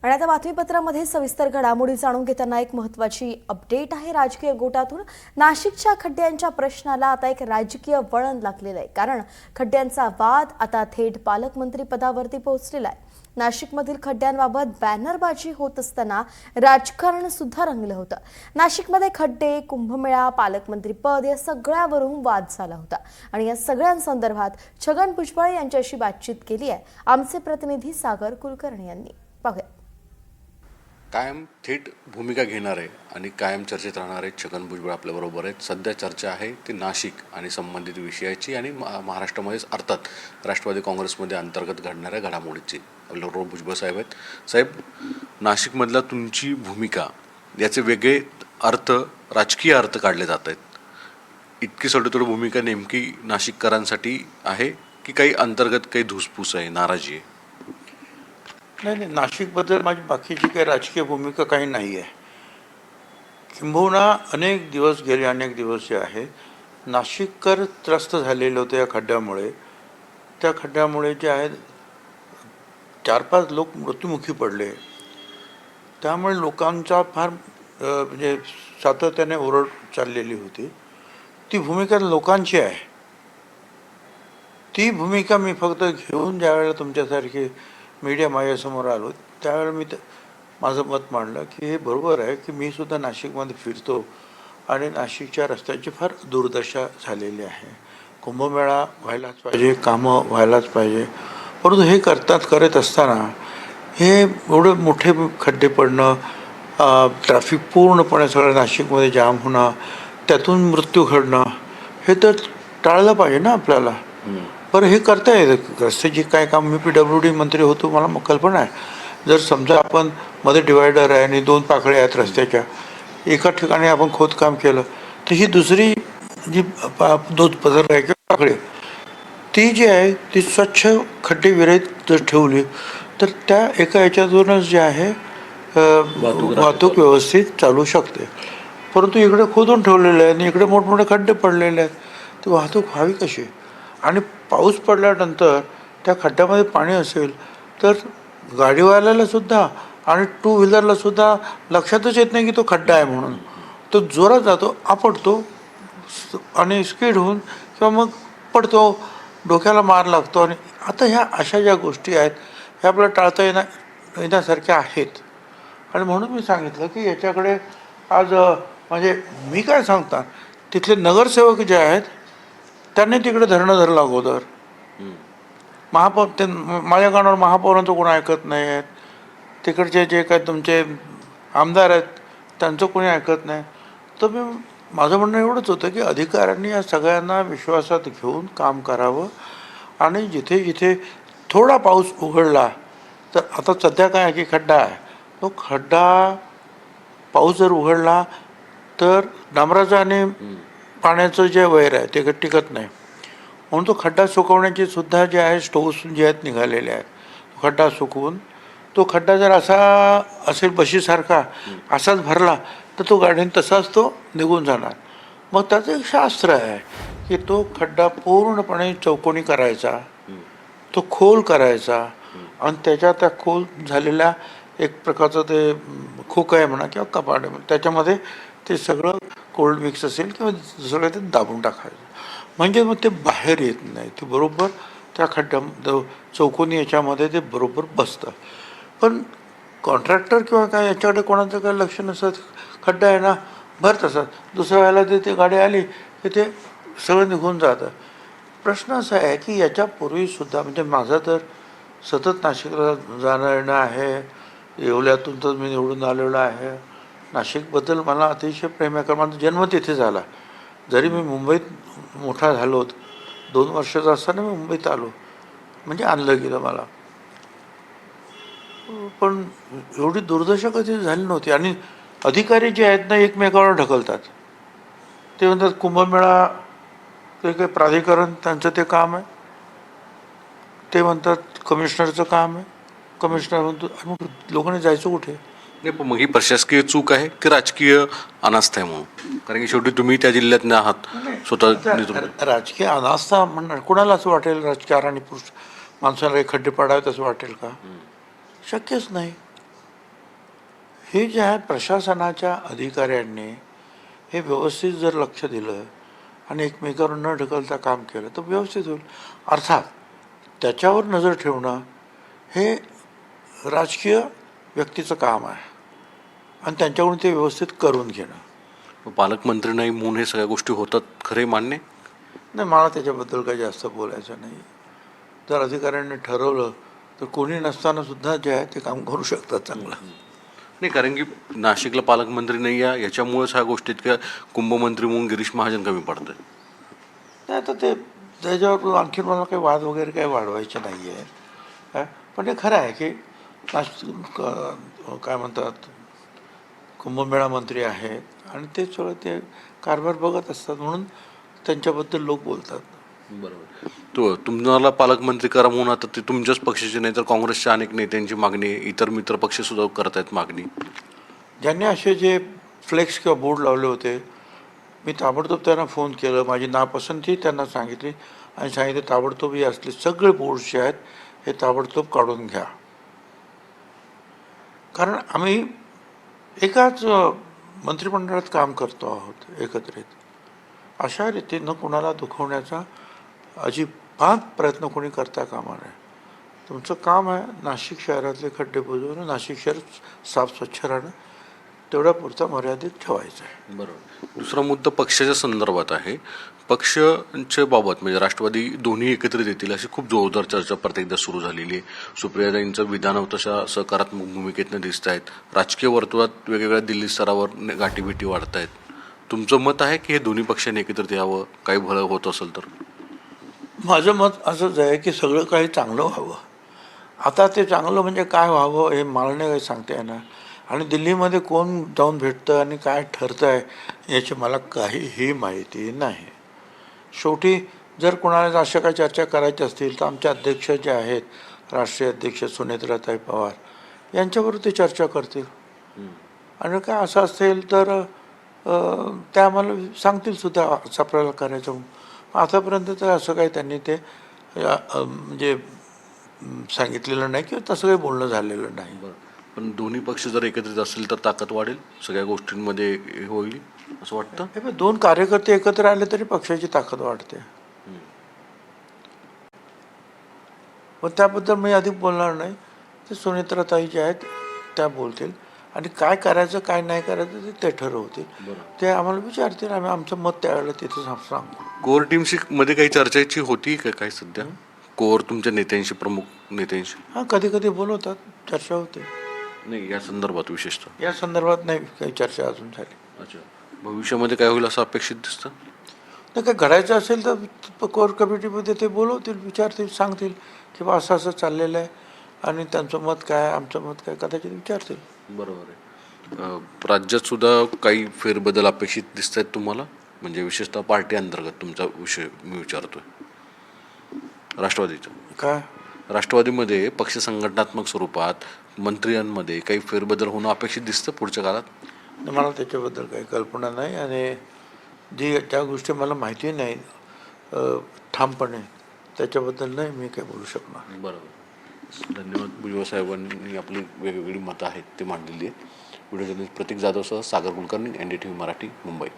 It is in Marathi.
आणि आता बातमीपत्रामध्ये सविस्तर घडामोडी जाणून घेताना एक महत्त्वाची अपडेट आहे राजकीय गोटातून। नाशिकच्या खड्ड्यांच्या प्रश्नाला आता एक राजकीय वळण लागलेलं आहे, कारण खड्ड्यांचा वाद आता थेट पालकमंत्री पदावरती पोहोचलेला आहे। नाशिकमधील खड्ड्यांबाबत बॅनरबाजी होत असताना राजकारण सुद्धा रंगलं होतं। नाशिकमध्ये खड्डे, कुंभमेळा, पालकमंत्री पद या सगळ्यावरून वाद झाला होता आणि या सगळ्यांसंदर्भात छगन भुजबळ यांच्याशी बातचीत केली आहे आमचे प्रतिनिधी सागर कुलकर्णी यांनी। पाहूया। कायम थेट भूमिका घेणारे आणि कायम चर्चेत राहणारे छगन भुजबळ आपल्याबरोबर आहेत। सध्या चर्चा आहे ती नाशिक आणि संबंधित विषयाची आणि महाराष्ट्रामध्येच अर्थात राष्ट्रवादी काँग्रेसमध्ये अंतर्गत घडणाऱ्या घडामोडीची। आपल्याबरोबर भुजबळ साहेब आहेत। साहेब, नाशिकमधला तुमची भूमिका याचे वेगळे अर्थ, राजकीय अर्थ काढले जात आहेत। इतकी सडोतोड भूमिका नेमकी नाशिककरांसाठी आहे की काही अंतर्गत काही धुसफूस आहे, नाराजी आहे? नाही, नाशिकबद्दल माझी बाकीची काही राजकीय भूमिका काही नाही आहे। किंबहुना अनेक दिवस जे आहे नाशिककर त्रस्त झालेले होते या खड्ड्यामुळे। त्या खड्ड्यामुळे जे आहे 4-5 लोक मृत्युमुखी पडले। त्यामुळे लोकांचा फार म्हणजे सातत्याने ओरड चाललेली होती। ती भूमिका लोकांची आहे। ती भूमिका मी फक्त घेऊन ज्यावेळेला तुमच्यासारखे मीडिया माझ्यासमोर आलो त्यावेळेला मी माझं मत मांडलं की हे बरोबर आहे की मी सुद्धा नाशिकमध्ये फिरतो आणि नाशिकच्या रस्त्याची फार दुर्दशा झालेली आहे। कुंभमेळा व्हायलाच पाहिजे, कामं व्हायलाच पाहिजे, परंतु हे करत असताना हे एवढे मोठे खड्डे पडणं, ट्रॅफिक पूर्णपणे सगळं नाशिकमध्ये जाम होणं, त्यातून मृत्यू घडणं, हे तर टाळलं पाहिजे ना आपल्याला। बरं, हे करता येतं रस्त्याची काय काम? मी PWD मंत्री होतो, मला कल्पना आहे। जर समजा आपण मध्ये डिवायडर आहे आणि 2 पाकळ्या आहेत रस्त्याच्या, एका ठिकाणी आपण खोदकाम केलं तर ही दुसरी जी 2 पदर आहे किंवा पाकळी ती जी आहे ती स्वच्छ खड्डे विरहित जर ठेवली तर त्या एका याच्यातूनच जे आहे वाहतूक व्यवस्थित चालू शकते। परंतु इकडे खोदून ठेवलेलं आहे आणि इकडे मोठमोठे खड्डे पडलेले आहेत, ती वाहतूक व्हावी कशी? आणि पाऊस पडल्यानंतर त्या खड्ड्यामध्ये पाणी असेल तर गाडीवाल्याला सुद्धा आणि 2 व्हीलरला सुद्धा लक्षातच येत नाही की तो खड्डा आहे म्हणून। तो जोरात जातो, आपटतो आणि स्पीड होऊन किंवा मग पडतो, डोक्याला मार लागतो। आणि आता ह्या अशा ज्या गोष्टी आहेत ह्या आपल्याला टाळता येण्यासारख्या आहेत। आणि म्हणून मी सांगितलं की याच्याकडे आज म्हणजे मी काय सांगता, तिथले नगरसेवक जे आहेत त्यांनी तिकडे धरणं धरलं अगोदर। महापौर ते माझ्या कानावर महापौरांचं कोण ऐकत नाही आहेत, तिकडचे जे काय तुमचे आमदार आहेत त्यांचं कोणी ऐकत नाही। तर माझं म्हणणं एवढंच होतं की अधिकाऱ्यांनी या सगळ्यांना विश्वासात घेऊन काम करावं आणि जिथे जिथे थोडा पाऊस उघडला तर आता सध्या काय आहे की खड्डा आहे, तो खड्डा पाऊस जर उघडला तर डांबराचं आणि पाण्याचं जे वैर आहे ते टिकत नाही, म्हणून तो खड्डा सुकवण्याची सुद्धा जे आहे स्टोव्स जे आहेत निघालेले आहेत। खड्डा सुकवून तो खड्डा जर असा असेल बशीसारखा असाच भरला तर तो गाडीने तसाच तो निघून जाणार। मग त्याचं एक शास्त्र आहे की तो खड्डा पूर्णपणे चौकोनी करायचा, तो खोल करायचा आणि त्या खोल झालेल्या एक प्रकारचं ते खोकं आहे म्हणा किंवा कपाट आहे, त्याच्यामध्ये ते सगळं कोल्ड मिक्स असेल किंवा सगळं ते दाबून टाकायचं, म्हणजे मग ते बाहेर येत नाही, ते बरोबर त्या खड्ड्या चौकोनी याच्यामध्ये ते बरोबर बसतं। पण कॉन्ट्रॅक्टर किंवा काय याच्याकडे कोणाचं काय लक्ष नसतं, खड्डा आहे ना भरत असतात, दुसऱ्या वेळेला ते गाडी आली की ते सगळं निघून जातं। प्रश्न असा आहे की याच्यापूर्वीसुद्धा म्हणजे माझं तर सतत नाशिकला जाणं येणं आहे, येवल्यातून तर मी निवडून आलेलो आहे। नाशिकबद्दल मला अतिशय प्रेम आहे, कारण माझा जन्म तिथे झाला। जरी मी मुंबईत मोठा झालो, 2 वर्षाचा असताना मी मुंबईत आलो, म्हणजे आणलं गेलं मला, पण एवढी दुर्दशा कधी झाली नव्हती। आणि अधिकारी जे आहेत ना एकमेकावर ढकलतात, ते म्हणतात कुंभमेळा ते काही प्राधिकरण त्यांचं ते काम आहे, ते म्हणतात कमिशनरचं काम आहे, कमिशनर म्हणतो मग लोकांनी जायचं कुठे? नाही, पण मग ही प्रशासकीय चूक आहे की राजकीय अनास्था आहे म्हणून? कारण की शेवटी तुम्ही त्या जिल्ह्यातनं आहात स्वतः। राजकीय अनास्था म्हणणार कोणाला असं वाटेल? राजकारणी पुरुष माणसाला खड्डे पडावेत असं वाटेल का? शक्यच नाही। हे जे आहे प्रशासनाच्या अधिकाऱ्यांनी हे व्यवस्थित जर लक्ष दिलं आणि एकमेकावर न ढकलता काम केलं तर व्यवस्थित होईल. अर्थात त्याच्यावर नजर ठेवणं हे राजकीय व्यक्तीचं काम आहे आणि त्यांच्याकडून ते व्यवस्थित करून घेणं. पालकमंत्री नाही म्हणून हे सगळ्या गोष्टी होतात, खरे मान्य? नाही, मला त्याच्याबद्दल काही जास्त बोलायचं नाही. जर अधिकाऱ्यांनी ठरवलं तर कोणी नसताना सुद्धा जे आहे ते काम करू शकतात चांगलं. नाही, कारण की नाशिकला पालकमंत्री नाही आहे, याच्यामुळेच ह्या गोष्टीत का कुंभमंत्री म्हणून गिरीश महाजन कमी पडतंय. नाही तर ते त्याच्यावर आणखीन मला काही वाद वगैरे काही वाढवायचे नाही आहे. काय पण हे खरं आहे की काय म्हणतात, कुंभमेळा मंत्री आहेत आणि ते सगळं ते कारभार बघत असतात म्हणून त्यांच्याबद्दल लोक बोलतात. बरोबर. तुम्हाला पालकमंत्री करा म्हणून आता ते तुमच्याच पक्षाचे नाही तर काँग्रेसच्या अनेक नेत्यांची मागणी आहे, इतर मित्र पक्ष सुद्धा करत आहेत मागणी. ज्यांनी असे जे फ्लेक्स किंवा बोर्ड लावले होते मी ताबडतोब त्यांना फोन केलं, माझी नापसंती त्यांना सांगितली आणि सांगितले ताबडतोब हे असले सगळे बोर्ड्स जे आहेत हे ताबडतोब काढून घ्या. कारण आम्ही एकाच मंत्रिमंडळात काम करतो आहोत एकत्रित. अशा रीतीनं कोणाला दुखवण्याचा अजिबात प्रयत्न कोणी करता कामा नये. तुमचं काम आहे नाशिक शहरातले खड्डे बुजवणं, नाशिक शहर साफ स्वच्छ राहणं, तेवढ्या पुरता मर्यादित ठेवायचं आहे. बरोबर. दुसरा मुद्दा पक्षाच्या संदर्भात आहे. पक्षाच्या बाबत म्हणजे राष्ट्रवादी दोन्ही एकत्रित येतील अशी खूप जोरदार चर्चा प्रत्येकदा सुरू झालेली आहे. सुप्रियाताईंचं विधान तशा सकारात्मक भूमिकेतनं दिसत आहेत. राजकीय वर्तुळात वेगवेगळ्या दिल्ली स्तरावर गाठीभेटी वाढत आहेत. तुमचं मत आहे की हे दोन्ही पक्षांनी एकत्रित यावं, काही भलं होत असेल तर? माझं मत असंच आहे की सगळं काही चांगलं व्हावं. आता ते चांगलं म्हणजे काय व्हावं हे मला नाही काही सांगता येणार आणि दिल्लीमध्ये कोण जाऊन भेटतं आणि काय ठरतं आहे याची मला काहीही माहिती नाही. शेवटी जर कोणाला अशा काही चर्चा करायच्या असतील तर आमचे अध्यक्ष जे आहेत राष्ट्रीय अध्यक्ष सुनेत्राताई पवार यांच्याबरोबर ते चर्चा करतील आणि काय असं असेल तर त्या आम्हाला सांगतील सुद्धा असं आपल्याला करायचं म्हणून. आतापर्यंत तर असं काही त्यांनी ते म्हणजे सांगितलेलं नाही किंवा तसं काही बोलणं झालेलं नाही. पण दोन्ही पक्ष जर एकत्रित असेल तर ताकद वाढेल, सगळ्या गोष्टींमध्ये हे होईल असं वाटतं. हे बघ, दोन कार्यकर्ते एकत्र आले तरी पक्षाची ताकद वाढते. पण त्याबद्दल मी अधिक बोलणार नाही. ते सुनेत्राताई जे आहेत त्या बोलतील आणि काय करायचं काय नाही करायचं ते ठरवतील. ते आम्हाला विचारतील, आम्ही आमचं मत त्यावेळेला तिथे सांगू. कोर टीमशी मध्ये काही चर्चेची होती का काय सध्या? कोर तुमच्या नेत्यांशी, प्रमुख नेत्यांशी? हां, कधी कधी बोलवतात, चर्चा होते. नाही, या संदर्भात विशेषतः या संदर्भात नाही काही चर्चा अजून झाली. अच्छा. भविष्यामध्ये काय होईल असं अपेक्षित दिसतं? तर काय घडायचं असेल तर कोर कमिटीमध्ये ते बोलवतील, विचारतील, सांगतील की बा असं असं चाललेलं आहे आणि त्यांचं मत काय आमचं मत काय कदाचित विचारतील. बरोबर आहे. राज्यात सुद्धा काही फेरबदल अपेक्षित दिसत आहेत तुम्हाला, म्हणजे विशेषतः पार्टी अंतर्गत तुमचा विषय मी विचारतोय. राष्ट्रवादीचा काय राष्ट्रवादीमध्ये पक्ष संघटनात्मक स्वरूपात मंत्र्यांमध्ये काही फेरबदल होणं अपेक्षित दिसतं पुढच्या काळात? मला त्याच्याबद्दल काही कल्पना नाही आणि ज्या गोष्टी मला माहिती नाही ठामपणे त्याच्याबद्दल नाही मी काय बोलू शकणार. बरोबर. धन्यवाद. भुजबळ साहेबांनी आपली वेगवेगळी मतं आहेत ते मांडलेली आहेत. व्हिडिओ जर्नलिस्ट प्रतीक जाधवसह सागर कुलकर्णी, NDTV मराठी, मुंबई.